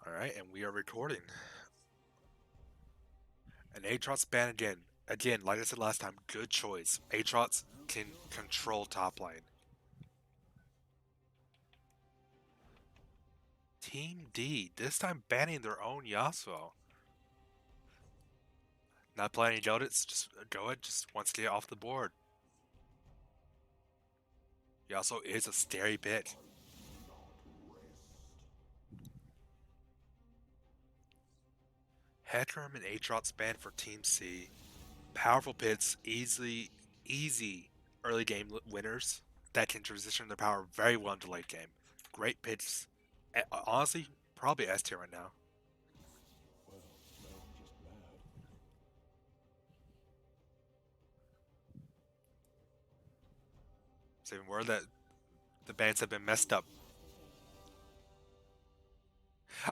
Alright, and we are recording. An Aatrox ban again. Again, like I said last time, good choice. Aatrox can control top lane. Team D, this time banning their own Yasuo. Not playing any Jotits, just go ahead, just wants to get off the board. Yasuo is a scary bit. Hecarim and Aatrox ban for Team C. Powerful pits, easy early game winners that can transition their power very well into late game. Great pits. Honestly, probably S tier right now. So even word that the bans have been messed up.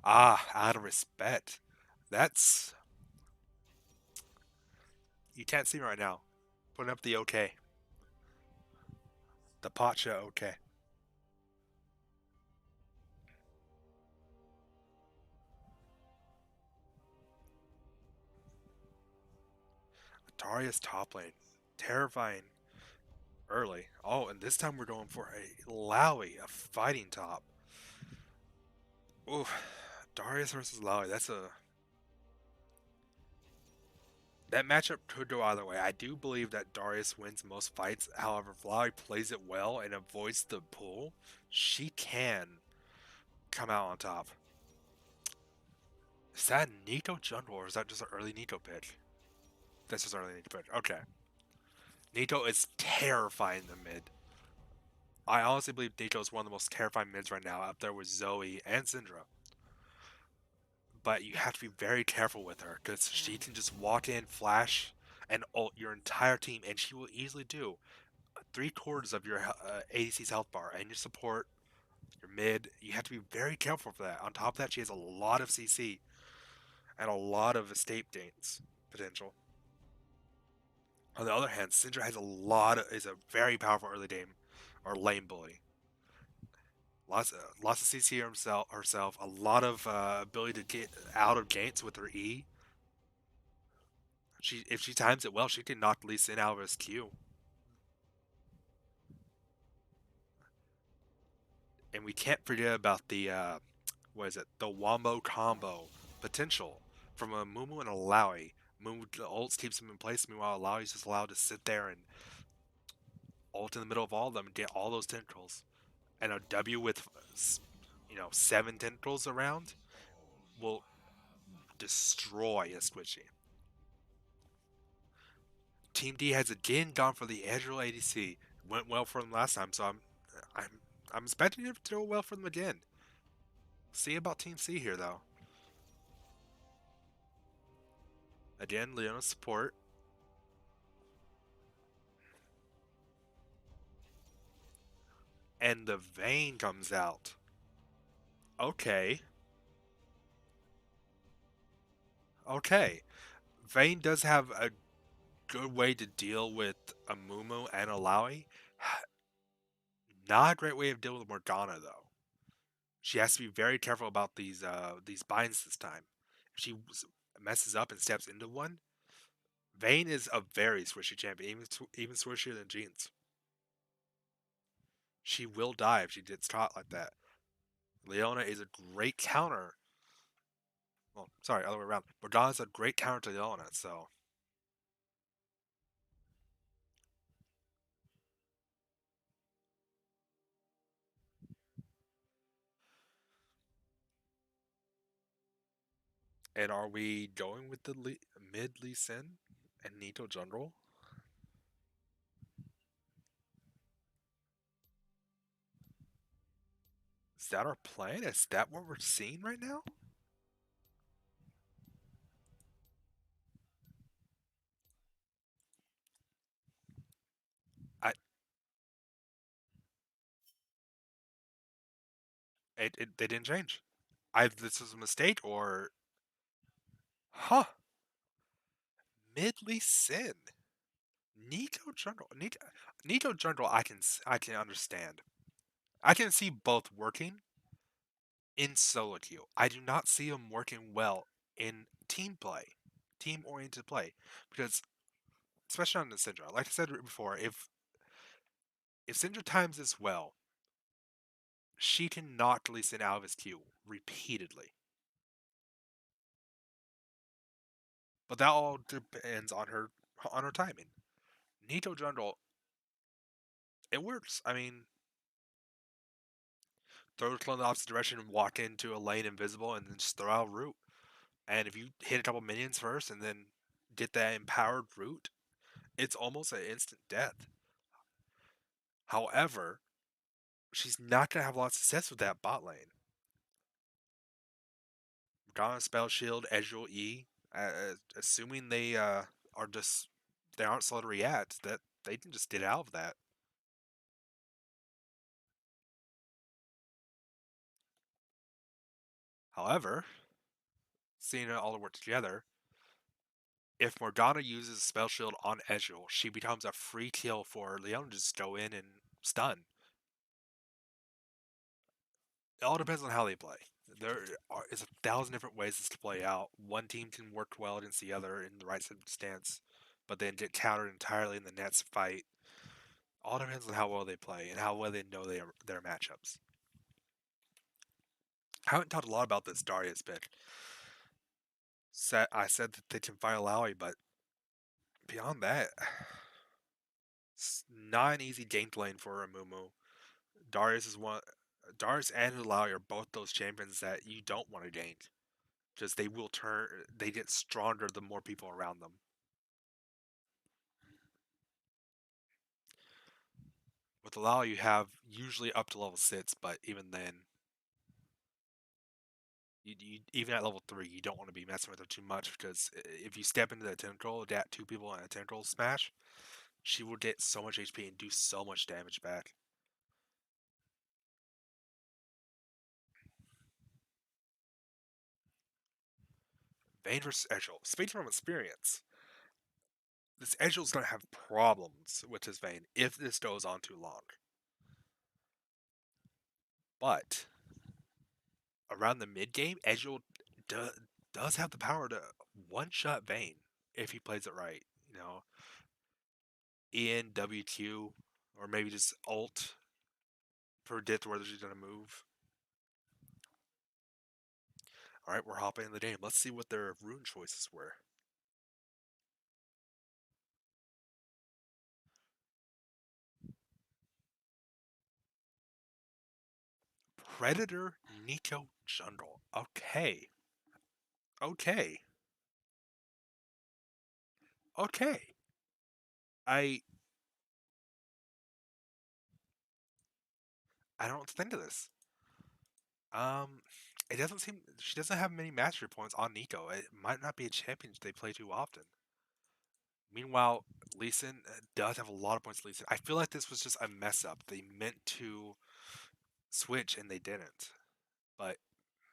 Ah, out of respect. That's you can't see me right now. Putting up the OK. The Pacha OK. Darius top lane. Terrifying early. Oh, and this time we're going for a Lowy, a fighting top. Ooh, Darius versus Lowy. That matchup could go either way. I do believe that Darius wins most fights. However, if Lowy plays it well and avoids the pull, she can come out on top. Is that Nico jungle or is that just an early Nico pick? That's just an early Nico pick. Okay. Nico is terrifying in the mid. I honestly believe Nico is one of the most terrifying mids right now, up there with Zoe and Syndra. But you have to be very careful with her because she can just walk in, flash, and ult your entire team, and she will easily do 3/4 of your ADC's health bar and your support, your mid. You have to be very careful for that. On top of that, she has a lot of CC and a lot of escape gains potential. On the other hand, Syndra is a very powerful early game or lane bully. Lots of CC herself, a lot of ability to get out of gates with her E. If she times it well, she can knock Lee Sin out of his Q. And we can't forget about the what is it? The Wombo combo potential from a Mumu and a Lowy. Mumu ults keeps him in place, meanwhile Lowy's just allowed to sit there and ult in the middle of all of them and get all those tentacles. And a W with 7 tentacles around will destroy a squishy. Team D has again gone for the Ezreal ADC. Went well for them last time, so I'm I'm expecting it to go well for them again. See about Team C here though. Again, Leona's support. And the Vayne comes out. Okay. Okay. Vayne does have a good way to deal with a Mumu and a Lowy. Not a great way of dealing with Morgana though. She has to be very careful about these binds this time. If she messes up and steps into one, Vayne is a very swishy champion, even swishier than Jeans. She will die if she gets caught like that. Leona is a great counter. Well, sorry, other way around. Morgana's a great counter to Leona, so. And are we going with the mid Lee Sin and Nito jungle? Is that our plan? Is that what we're seeing right now? I they didn't change. This was a mistake or huh? Mid Lee Sin, Nito jungle. I can understand. I can see both working. in solo queue. I do not see him working well in team play, team-oriented play, because especially on the Syndra, like I said before, if Syndra times this well, she can knock Lee Sin out of his queue repeatedly. But that all depends on her timing. Nito Jungle, it works. I mean, throw the clone in the opposite direction and walk into a lane invisible and then just throw out a root. And if you hit a couple minions first and then get that empowered root, it's almost an instant death. However, she's not going to have a lot of success with that bot lane. Madonna Spell Shield, Ezreal E, assuming they are just, they aren't slow to react, that they can just get out of that. However, seeing it all work together, if Morgana uses Spell Shield on Ezreal, she becomes a free kill for Leon to just go in and stun. It all depends on how they play. Is 1,000 different ways this to play out. One team can work well against the other in the right stance, but then get countered entirely in the next fight. All depends on how well they play and how well they know their matchups. I haven't talked a lot about this Darius pick. I said that they can fight Alawi, but beyond that, it's not an easy game lane for Amumu. Darius is one. Darius and Alawi are both those champions that you don't want to gank, because they will turn. They get stronger the more people around them. With Alawi, you have usually up to level 6, but even then, even at level 3, you don't want to be messing with her too much, because if you step into the tentacle, that two people in a tentacle smash, she will get so much HP and do so much damage back. Vayne versus Ezreal. Speaking from experience, this Ezreal's going to have problems with his Vayne if this goes on too long. But around the mid game, Ezreal does have the power to one-shot Vayne if he plays it right. You know, in WQ, or maybe just ult, predict whether she's going to move. Alright, we're hopping in the game. Let's see what their rune choices were. Predator Nico Jungle. Okay. Okay. Okay. I I don't think of this. Um, it doesn't seem she doesn't have many mastery points on Nico. It might not be a champion they play too often. Meanwhile, Lee Sin does have a lot of points. Lee Sin. I feel like this was just a mess up. They meant to switch and they didn't, but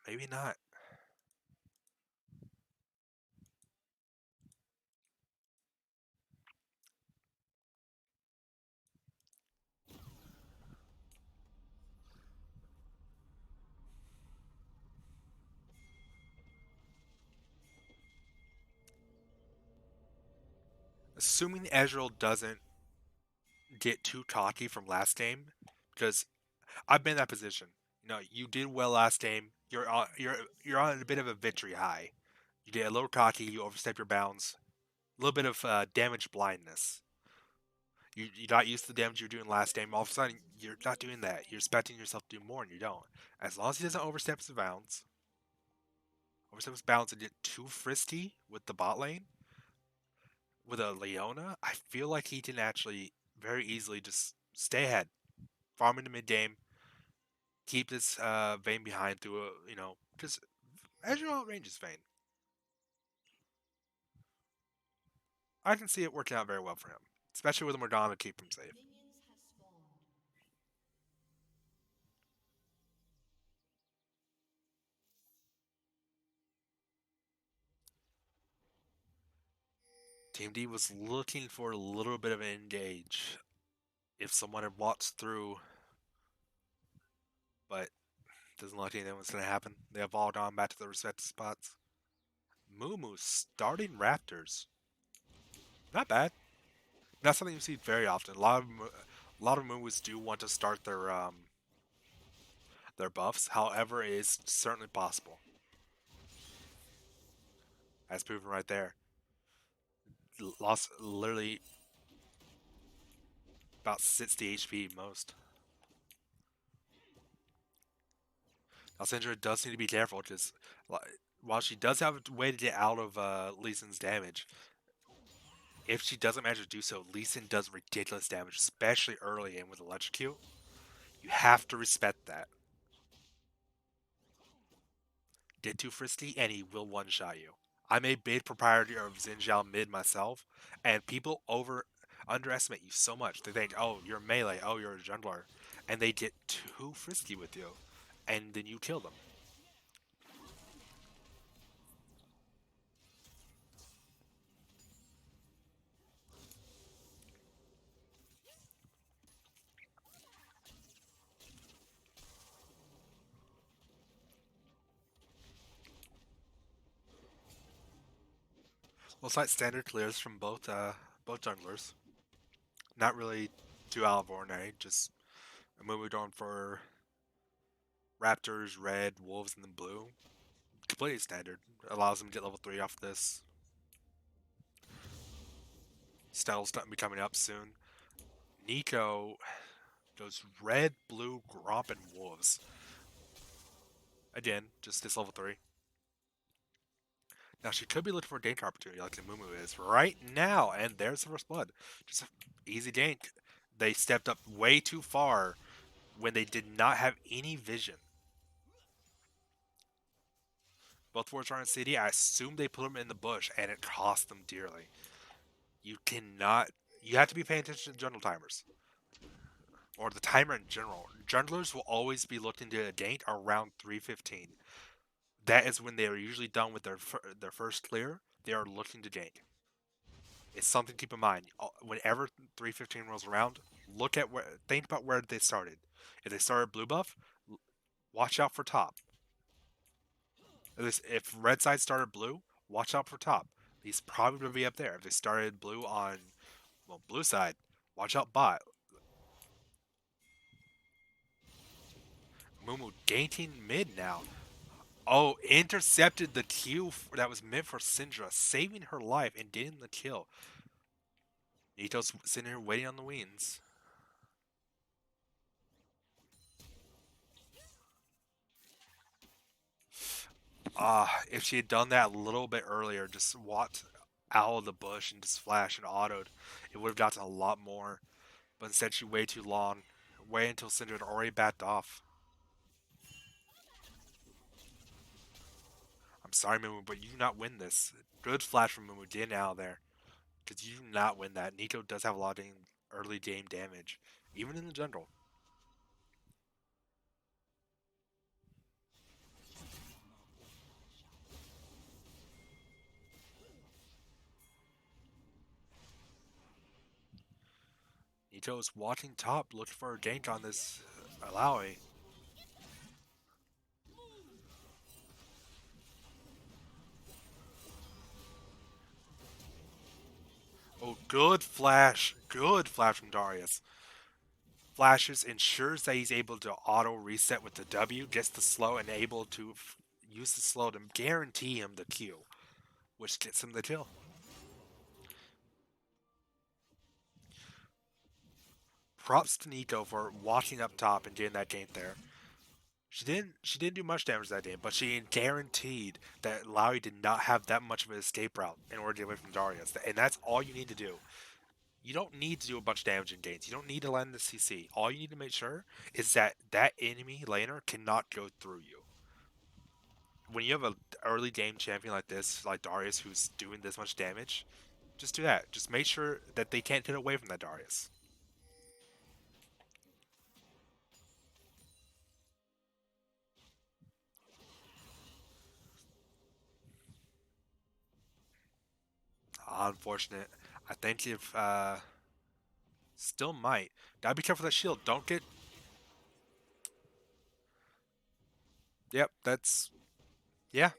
maybe not. Assuming Ezreal doesn't get too cocky from last game, because I've been in that position. You know, you did well last game. You're on a bit of a victory high. You get a little cocky. You overstep your bounds. A little bit of damage blindness. You got used to the damage you were doing last game. All of a sudden, you're not doing that. You're expecting yourself to do more, and you don't. As long as he doesn't overstep his bounds and get too frisky with the bot lane, with a Leona, I feel like he can actually very easily just stay ahead, farm in the mid game, keep this Vayne behind through a, because Ezreal outranges Vayne. I can see it working out very well for him, especially with a Morgana to keep him safe. Team D was looking for a little bit of an engage if someone had walked through, but Doesn't look like anything was going to happen. They have all gone back to their respective spots. Moo starting Raptors. Not bad. Not something you see very often. A lot of Moo do want to start their buffs. However, it is certainly possible. As proven right there. Lost literally about 60 HP most. Now Syndra does need to be careful because while she does have a way to get out of Lee Sin's damage, if she doesn't manage to do so, Lee Sin does ridiculous damage, especially early in with Electrocute. You have to respect that. Get too frisky and he will one-shot you. I'm a big proprietor of Xin Zhao mid myself, and people underestimate you so much. They think, oh, you're melee, oh, you're a jungler, and they get too frisky with you, and then you kill them. Looks like standard clears from both junglers. Not really too out of ordinary, just a move going for Raptors, red, wolves, and then blue. Completely standard. Allows them to get level 3 off this. Stell's be coming up soon. Nico goes red, blue, Gromp, and wolves. Again, just this level 3. Now she could be looking for a gank opportunity like the Mumu is right now, and there's the first blood. Just an easy gank. They stepped up way too far when they did not have any vision. Both wards are in CD. I assume they put them in the bush, and it cost them dearly. You cannot. You have to be paying attention to jungle timers, or the timer in general. Junglers will always be looking to gank around 3:15. That is when they are usually done with their first clear. They are looking to gank. It's something to keep in mind. Whenever 3:15 rolls around, think about where they started. If they started blue buff, watch out for top. If red side started blue, watch out for top. He's probably going to be up there. If they started blue on, well, blue side, watch out bot. Mumu ganking mid now. Oh, intercepted the Q that was meant for Syndra, saving her life and getting the kill. Nito's sitting here waiting on the wings. If she had done that a little bit earlier, just walked out of the bush and just flashed and autoed, it would have gotten a lot more. But instead she waited too long. Waited until Syndra had already backed off. I'm sorry, Mumu, but you do not win this. Good flash from Mumu, getting out of there. Because you do not win that. Nico does have a lot of early game damage, even in the jungle. Nico is walking top, looking for a gank on this Alawi. Oh, good flash. Good flash from Darius. Flashes, ensures that he's able to auto reset with the W, gets the slow, and able to use the slow to guarantee him the Q, which gets him the kill. Props to Nico for walking up top and getting that gank there. She didn't do much damage that game, but she guaranteed that Lowry did not have that much of an escape route in order to get away from Darius. And that's all you need to do. You don't need to do a bunch of damage in games. You don't need to land the CC. All you need to make sure is that that enemy laner cannot go through you. When you have an early game champion like this, like Darius, who's doing this much damage, just do that. Just make sure that they can't get away from that Darius. Unfortunate. I think if still might. Gotta be careful with that shield. Don't get. Yep, that's yeah.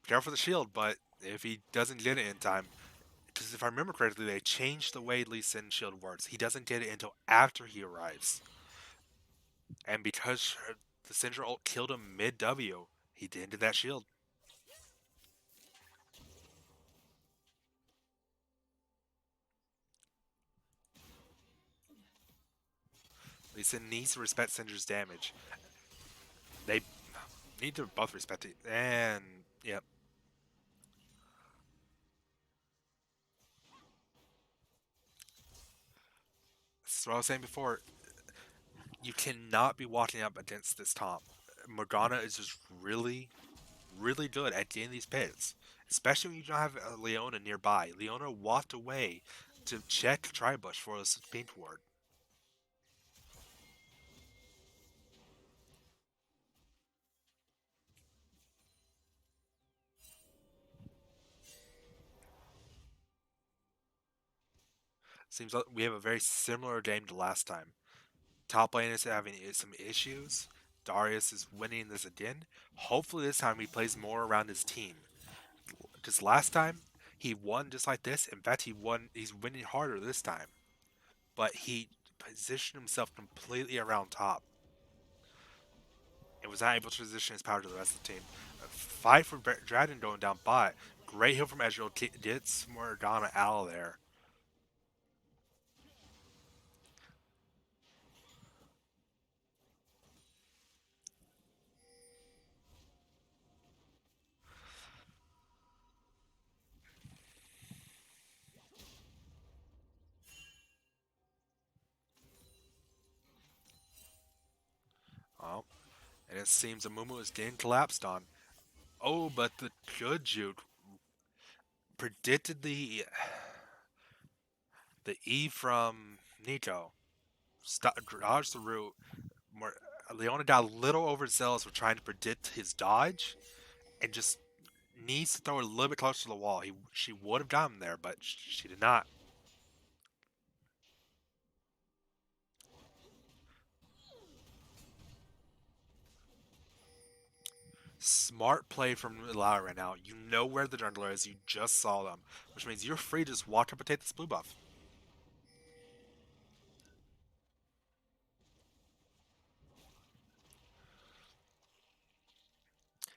Careful the shield, but if he doesn't get it in time, because if I remember correctly, they changed the way Lee Sin shield works. He doesn't get it until after he arrives, and because the Syndra ult killed him mid W, he didn't get that shield. Lee Sin needs to respect Syndra's damage. They need to both respect it, and yep. That's what I was saying before. You cannot be walking up against this top. Morgana is just really, really good at getting these pits, especially when you don't have Leona nearby. Leona walked away to check Tribush for a pink ward. Seems like we have a very similar game to last time. Top lane is having some issues. Darius is winning this again. Hopefully this time he plays more around his team. Because last time he won just like this. In fact, he won. He's winning harder this time. But he positioned himself completely around top and was not able to transition his power to the rest of the team. A fight for Dragon going down bot. Great heal from Ezreal gets Morgana out of there. Oh, and it seems Amumu is getting collapsed on. Oh, but the good Jude predicted the E from Nico. Dodged the route. More, Leona got a little overzealous with trying to predict his dodge, and just needs to throw it a little bit closer to the wall. She would have gotten there, but she did not. Smart play from Lara right now. You know where the jungler is. You just saw them, which means you're free to just walk up and take this blue buff.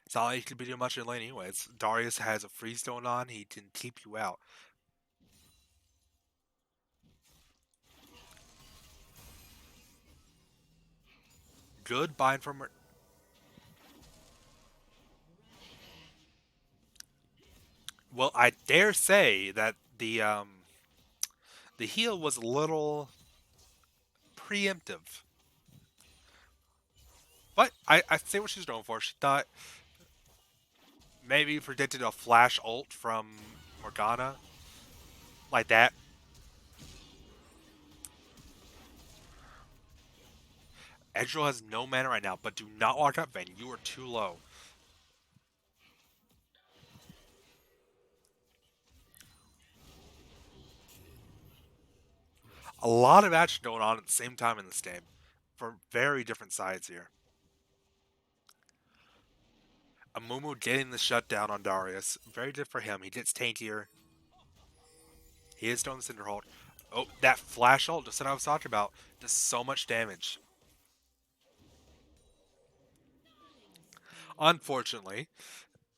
It's not like you could be doing much in lane anyways. Darius has a freeze going on. He can keep you out. Good bind from her. Well, I dare say that the heal was a little preemptive. But I see what she's going for. She thought maybe predicted a flash ult from Morgana like that. Ezreal has no mana right now, but do not walk up, Vayne. You are too low. A lot of action going on at the same time in this game for very different sides here. Amumu getting the shutdown on Darius. Very good for him. He gets tankier. He is doing the Cinderhold. Oh, that flash ult, just what I was talking about. Does so much damage. Unfortunately,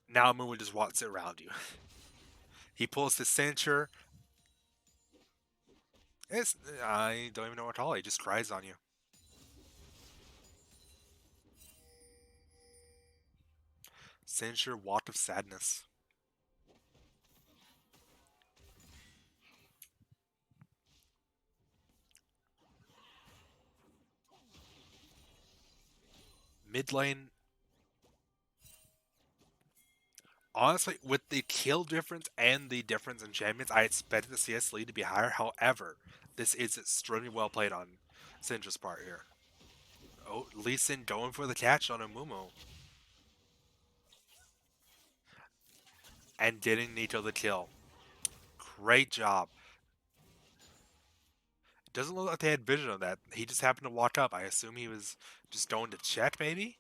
now Amumu just walks it around you. He pulls the censure. I don't even know what to call it. He just cries on you. Censure, Walk of Sadness. Mid lane, honestly, with the kill difference and the difference in champions, I expected the CS lead to be higher. However, this is extremely well played on Syndra's part here. Oh, Lee Sin going for the catch on Amumu and getting Nito the kill. Great job. Doesn't look like they had vision of that. He just happened to walk up. I assume he was just going to check, maybe.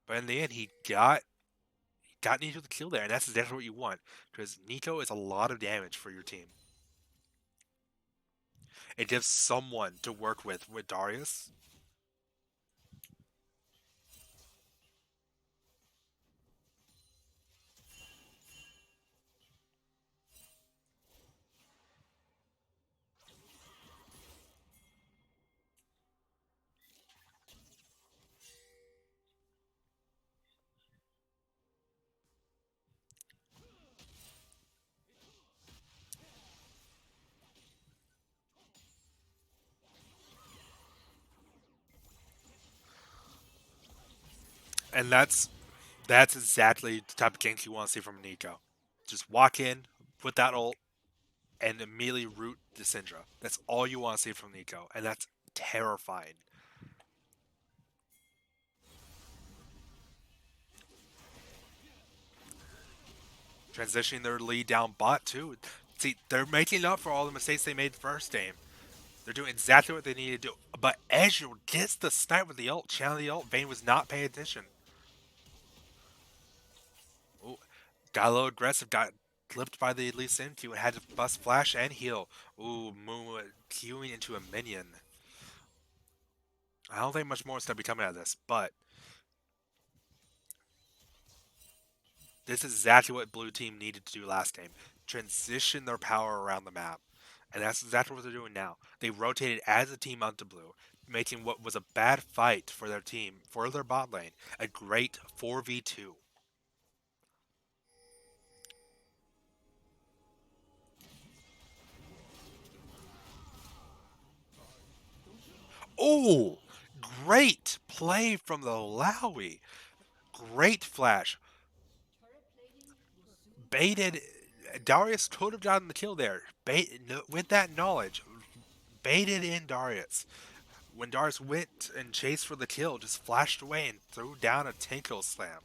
But in the end, he got Nico the kill there, and that's exactly what you want because Nico is a lot of damage for your team. It gives someone to work with Darius. And that's exactly the type of gank you want to see from Nico. Just walk in, put that ult, and immediately root the Syndra. That's all you want to see from Nico, and that's terrifying. Transitioning their lead down bot too. See, they're making up for all the mistakes they made the first game. They're doing exactly what they need to do. But Ezreal gets the snipe with the ult, channel the ult. Vayne was not paying attention. Ooh, got a little aggressive, got clipped by the Lee Sin Q and had to bust flash and heal. Ooh, Moon queuing into a minion. I don't think much more is going to be coming out of this, but this is exactly what Blue Team needed to do last game. Transition their power around the map. And that's exactly what they're doing now. They rotated as a team onto blue, making what was a bad fight for their team, for their bot lane, a great 4v2. Oh, great play from the Lowy. Great flash. Baited. Darius could have gotten the kill there. With that knowledge, baited in Darius. When Darius went and chased for the kill, just flashed away and threw down a Tinkle slam.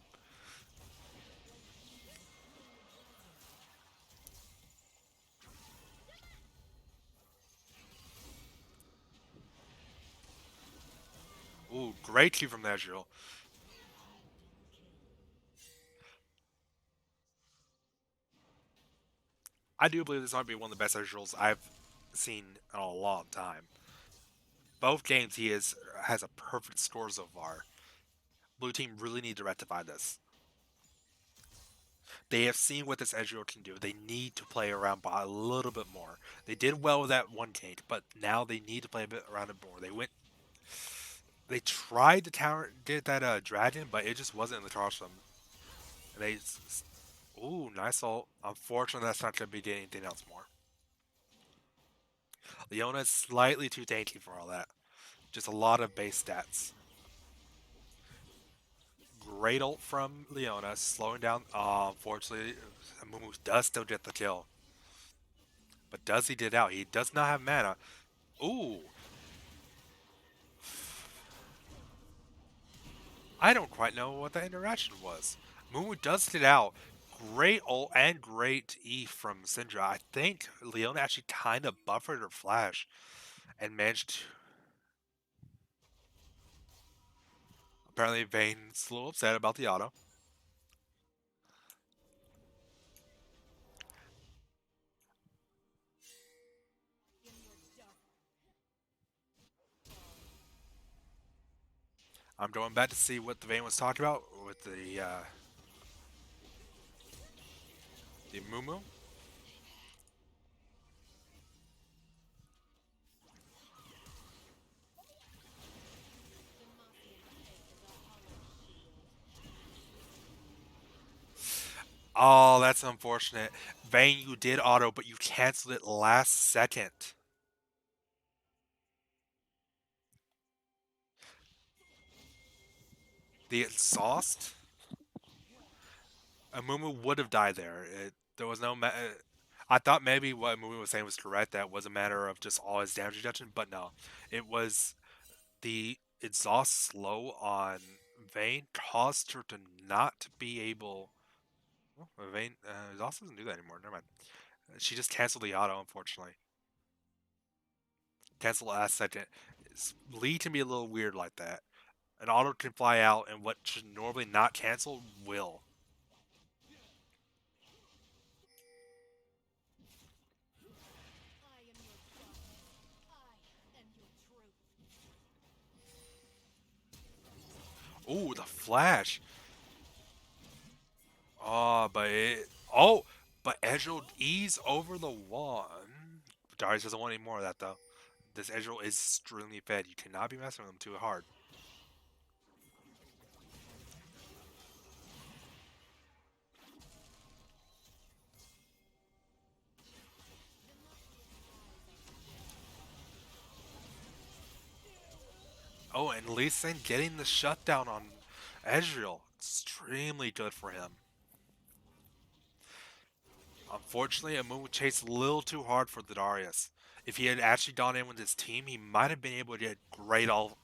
Ooh, great Q from Ezreal. I do believe this might be one of the best Ezreals I've seen in a long time. Both games he has a perfect score so far. Blue team really need to rectify this. They have seen what this Ezreal can do. They need to play around bot a little bit more. They did well with that one gank, but now they need to play a bit around it more. They tried to counter did that dragon, but it just wasn't in the charge them. And ooh, nice ult. Unfortunately, that's not going to be getting anything else more. Leona is slightly too tanky for all that. Just a lot of base stats. Great ult from Leona, slowing down. Unfortunately, Mumu does still get the kill. But does he get out? He does not have mana. Ooh, I don't quite know what that interaction was. Mumu does get out. Great ult and great E from Syndra. I think Leona actually kind of buffered her flash and managed to. Apparently, Vayne's a little upset about the auto. I'm going back to see what the Vayne was talking about with the Mumu. Oh, that's unfortunate. Vayne, you did auto, but you canceled it last second. The exhaust? Amumu would have died there. There was no. I thought maybe what Amumu was saying was correct. That was a matter of just all his damage reduction, but no. It was the exhaust slow on Vayne caused her to not be able. Oh, Vayne exhaust doesn't do that anymore. Never mind. She just canceled the auto, unfortunately. Cancel last second. Lee can be a little weird like that. An auto can fly out, and what should normally not cancel will. Ooh, the flash. Oh, but it. Oh, but Edgel ease over the wall. Darius doesn't want any more of that though. This Edgel is extremely fed. You cannot be messing with him too hard. Oh, and Lee Sin getting the shutdown on Ezreal. Extremely good for him. Unfortunately, Amumu chased a little too hard for the Darius. If he had actually gone in with his team, he might have been able to get great ult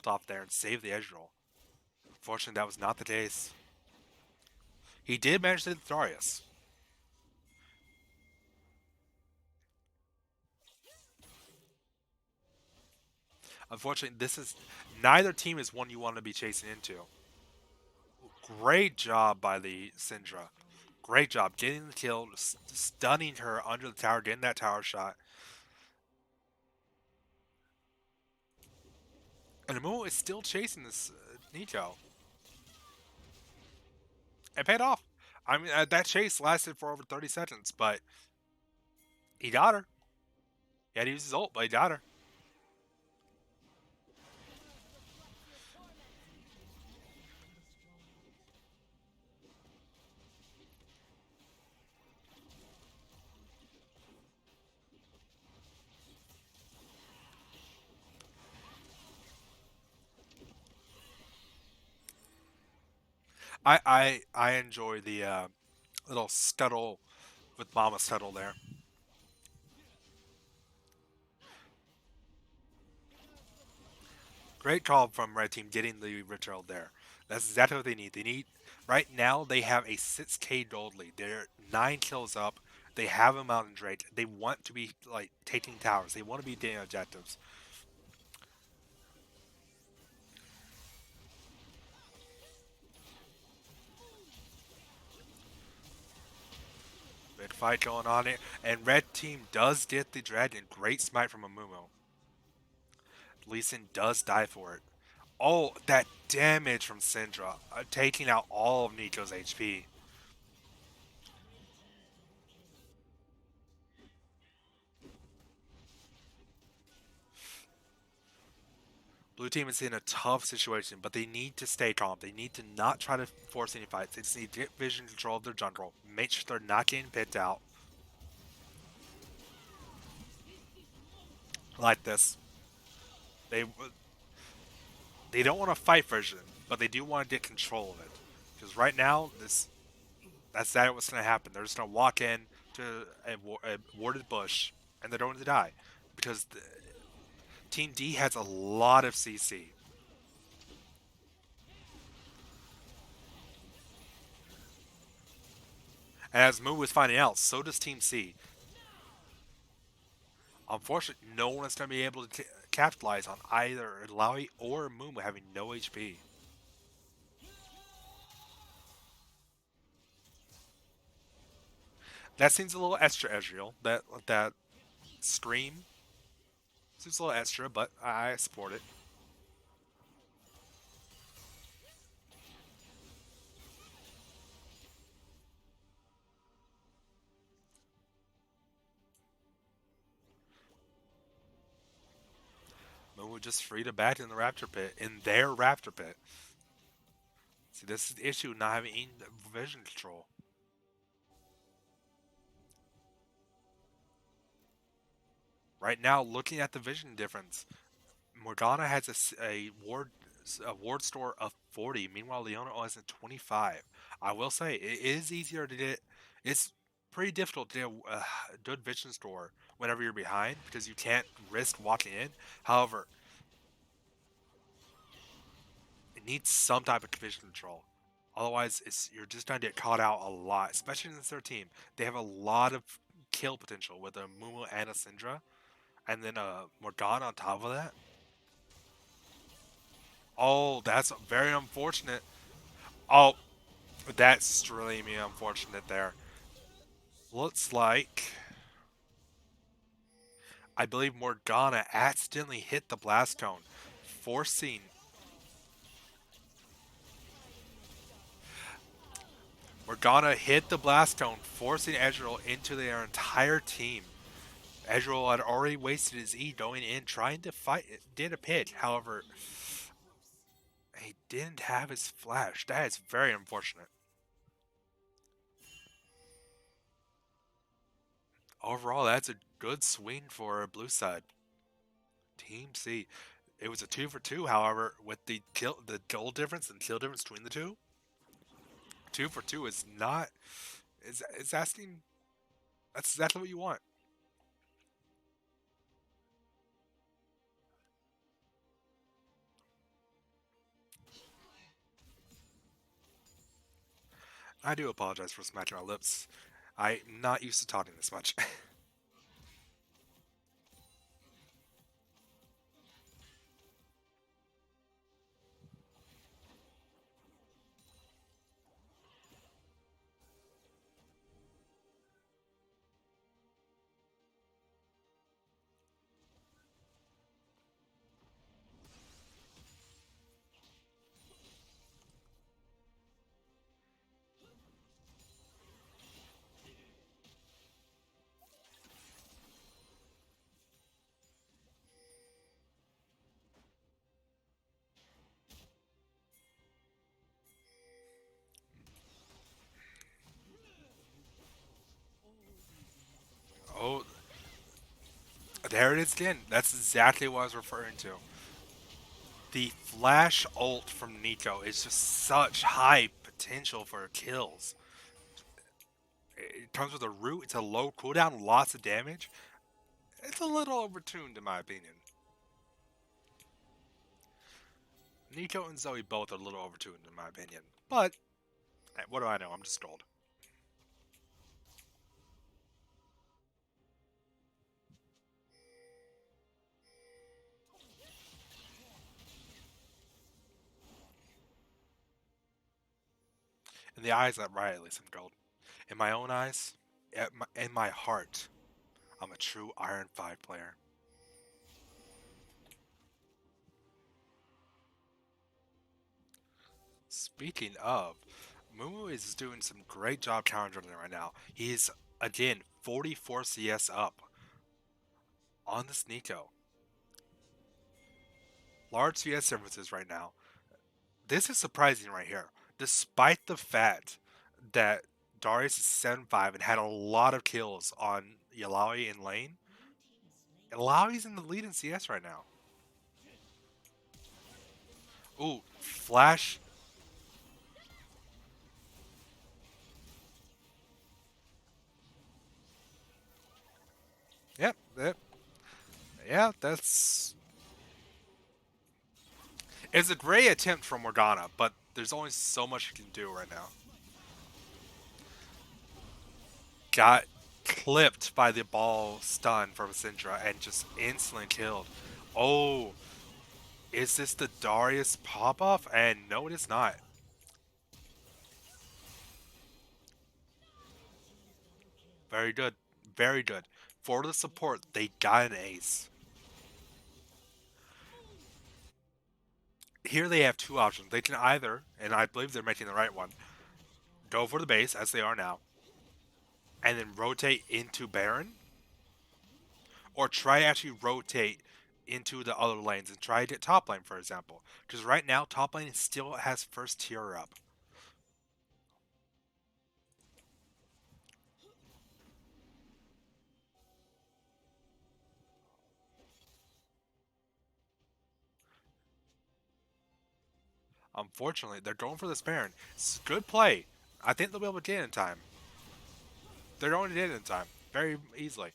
off there and save the Ezreal. Fortunately, that was not the case. He did manage to hit the Darius. Unfortunately, this is neither team is one you want to be chasing into. Great job by the Syndra. Great job getting the kill, stunning her under the tower, getting that tower shot. And Amumu is still chasing this Nico. It paid off. I mean, that chase lasted for over 30 seconds, but he got her. He had to use his ult, but he got her. I enjoy the little scuttle with Mama Scuttle there. Great call from Red Team getting the Richard there. That's exactly what they need. They need right now. They have a 6K gold lead. They're 9 kills up. They have a Mountain Drake. They want to be like taking towers. They want to be getting objectives. Big fight going on here, and Red Team does get the dragon. Great smite from Amumu. Lee Sin does die for it. Oh, that damage from Syndra, taking out all of Nico's HP. Blue team is in a tough situation, but they need to stay calm. They need to not try to force any fights. They just need to get vision control of their jungle. Make sure they're not getting picked out like this. They they don't want to fight vision, but they do want to get control of it. Because right now, that's what's going to happen. They're just going to walk in to a warded bush, and they're going to die because Team D has a lot of CC. And as Moo was finding out, so does Team C. Unfortunately, no one is going to be able to capitalize on either Lowy or Moo having no HP. That seems a little extra Ezreal. That scream seems a little extra, but I support it. Moo just free to back in the Raptor Pit, in their Raptor Pit. See, this is the issue not having vision control. Right now, looking at the vision difference, Morgana has a ward store of 40. Meanwhile, Leona only has a 25. I will say it is easier to get. It's pretty difficult to get a good vision store whenever you're behind because you can't risk walking in. However, it needs some type of vision control. Otherwise, you're just going to get caught out a lot, especially in this their team. They have a lot of kill potential with a Mumu and a Syndra. And then Morgana on top of that. Oh, that's very unfortunate. Oh, that's extremely unfortunate there. Looks like I believe Morgana accidentally hit the blast cone, forcing Morgana hit the blast cone, forcing Ezreal into their entire team. Ezreal had already wasted his E going in, trying to fight. Did a pitch, however, he didn't have his flash. That is very unfortunate. Overall, that's a good swing for blue side. Team C. It was a 2-for-2, however, with the goal difference and kill difference between the two. 2-for-2 is not. Is asking. That's exactly what you want. I do apologize for smacking my lips. I'm not used to talking this much. Oh, there it is again. That's exactly what I was referring to. The flash ult from Nico is just such high potential for kills. It comes with a root, it's a low cooldown, lots of damage. It's a little overtuned in my opinion. Nico and Zoe both are a little overtuned in my opinion. But, what do I know? I'm just gold. In the eyes of Riot, at least I'm gold. In my own eyes, in my heart, I'm a true Iron 5 player. Speaking of, Mumu is doing some great job challenging right now. He's, again, 44 CS up on this Nico. Large CS differences right now. This is surprising right here. Despite the fact that Darius is 7-5 and had a lot of kills on Yalawi in lane, Yalawi's in the lead in CS right now. Ooh, Flash. Yep, yeah, that's. It's a great attempt from Morgana, but there's only so much you can do right now. Got clipped by the ball stun from Syndra and just instantly killed. Oh, is this the Darius pop-off? And no, it is not. Very good. Very good. For the support, they got an ace. Here they have two options. They can either, and I believe they're making the right one, go for the base, as they are now, and then rotate into Baron, or try to actually rotate into the other lanes and try to get top lane, for example. Because right now, top lane still has first tier up. Unfortunately, they're going for this Baron. It's good play. I think they'll be able to get it in time. They're going to get it in time. Very easily.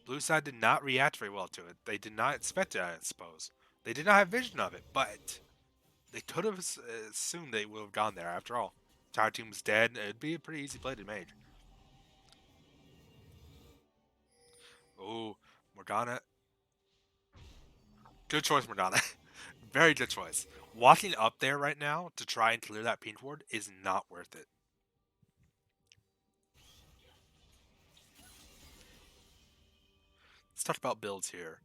Blue side did not react very well to it. They did not expect it, I suppose. They did not have vision of it, but they could have assumed they would have gone there after all. Entire team was dead. It'd be a pretty easy play to make. Ooh, Morgana, good choice, Morgana. Very good choice. Walking up there right now to try and clear that pink ward is not worth it. Let's talk about builds here.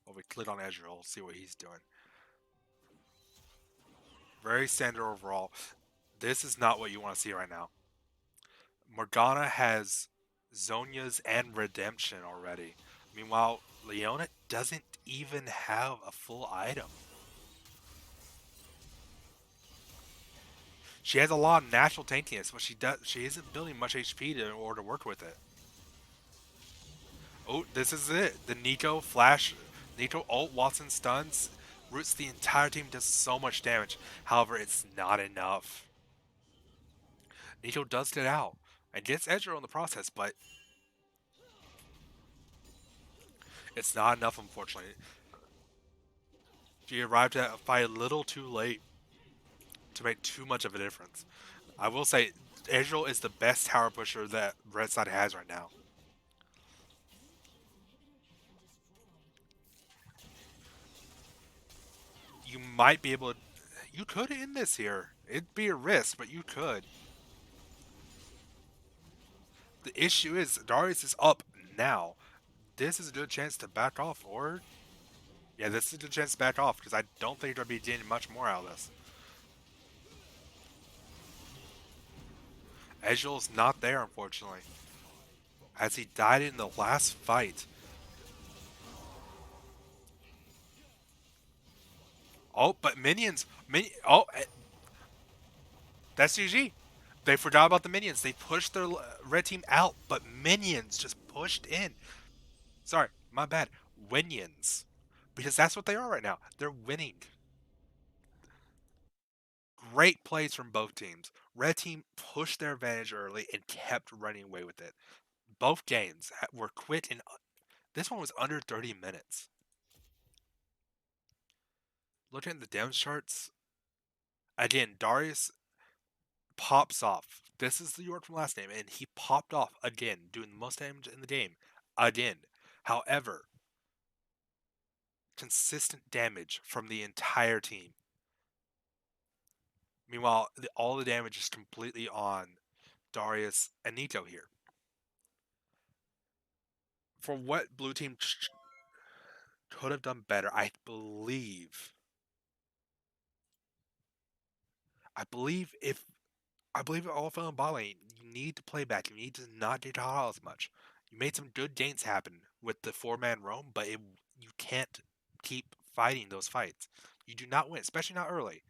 Well, we click on Ezreal, see what he's doing. Very standard overall. This is not what you want to see right now. Morgana has Zonia's and Redemption already. Meanwhile, Leona doesn't even have a full item. She has a lot of natural tankiness, but she isn't building much HP in order to work with it. Oh, this is it. The Nico flash, Nico ult, Watson stuns, roots the entire team, does so much damage. However, it's not enough. Nico does get out and gets Ezreal in the process, but it's not enough, unfortunately. She arrived at a fight a little too late to make too much of a difference. I will say, Ezreal is the best tower pusher that Red Side has right now. You might be able to. You could end this here. It'd be a risk, but you could. The issue is, Darius is up now. This is a good chance to back off, or. Yeah, this is a good chance to back off, because I don't think you're going to be getting much more out of this. Ezreal's not there, unfortunately. As he died in the last fight. Oh, but minions. Oh, that's GG. They forgot about the minions. They pushed their red team out, but minions just pushed in. Sorry, my bad. Winions. Because that's what they are right now. They're winning. Great plays from both teams. Red team pushed their advantage early and kept running away with it. Both games were quick, and this one was under 30 minutes. Looking at the damage charts, again, Darius pops off. This is the York from last game, and he popped off again, doing the most damage in the game again. However, consistent damage from the entire team. Meanwhile, all the damage is completely on Darius and Nico here. For what blue team could have done better, I believe it all fell in ball lane. You need to play back. You need to not get caught out as much. You made some good gains happen with the 4-man roam, but you can't keep fighting those fights. You do not win, especially not early.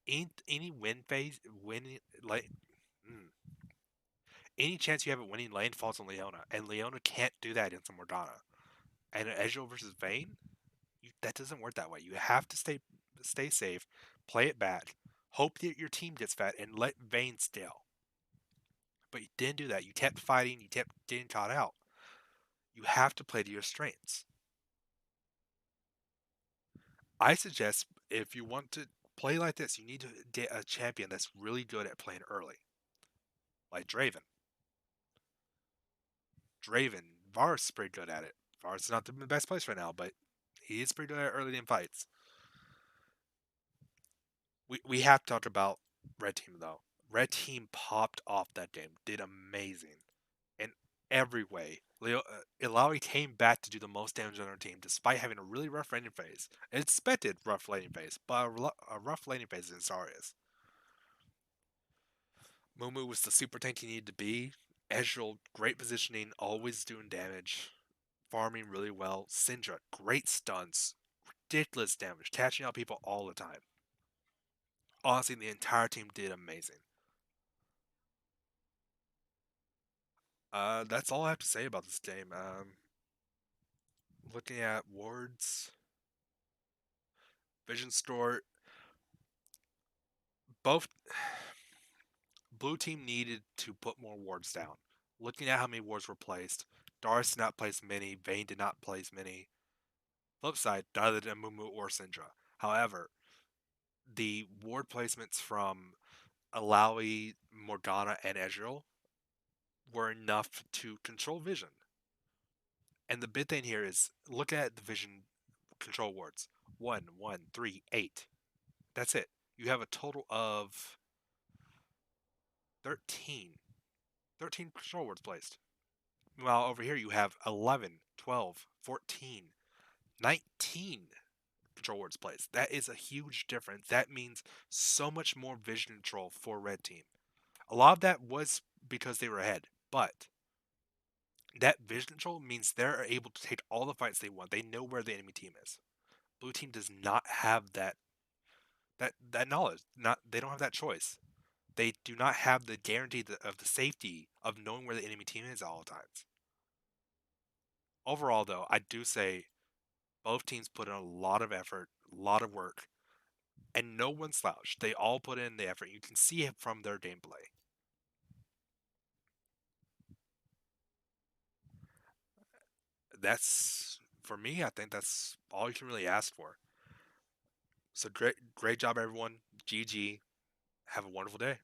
Any win phase, winning like, any chance you have at winning lane falls on Leona, and Leona can't do that against Morgana. And Ezreal versus Vayne, that doesn't work that way. You have to stay safe, play it back, hope that your team gets fat, and let Vayne steal. But you didn't do that. You kept fighting. You kept getting caught out. You have to play to your strengths. I suggest if you want to play like this, you need to get a champion that's really good at playing early, like Draven. Varus is pretty good at it. Varus is not the best place right now, but he is pretty good at early game fights. We have to talk about Red Team though. Red Team popped off that game, did amazing in every way. Ilaoi came back to do the most damage on our team, despite having a really rough laning phase. An expected rough laning phase, but a rough laning phase in Sarius. Mumu was the super tank he needed to be. Ezreal, great positioning, always doing damage, farming really well. Syndra, great stunts, ridiculous damage, catching out people all the time. Honestly, the entire team did amazing. That's all I have to say about this game. Looking at wards, Vision Store, both blue team needed to put more wards down. Looking at how many wards were placed, Darius did not place many, Vayne did not place many. Flip side, neither did Mumu or Syndra. However, the ward placements from Alawi, Morgana, and Ezreal were enough to control vision. And the big thing here is look at the vision control wards. 1, 1, 3, 8. That's it. You have a total of 13. 13 control wards placed. Meanwhile, over here you have 11, 12, 14, 19 control wards placed. That is a huge difference. That means so much more vision control for red team. A lot of that was because they were ahead, but that vision control means they're able to take all the fights they want. They know where the enemy team is. Blue team does not have that knowledge. Not they don't have that choice. They do not have the guarantee of the safety of knowing where the enemy team is at all times. Overall, though, I do say both teams put in a lot of effort, a lot of work, and no one slouched. They all put in the effort. You can see it from their gameplay. That's for me. I think that's all you can really ask for. So great job, everyone. GG. Have a wonderful day.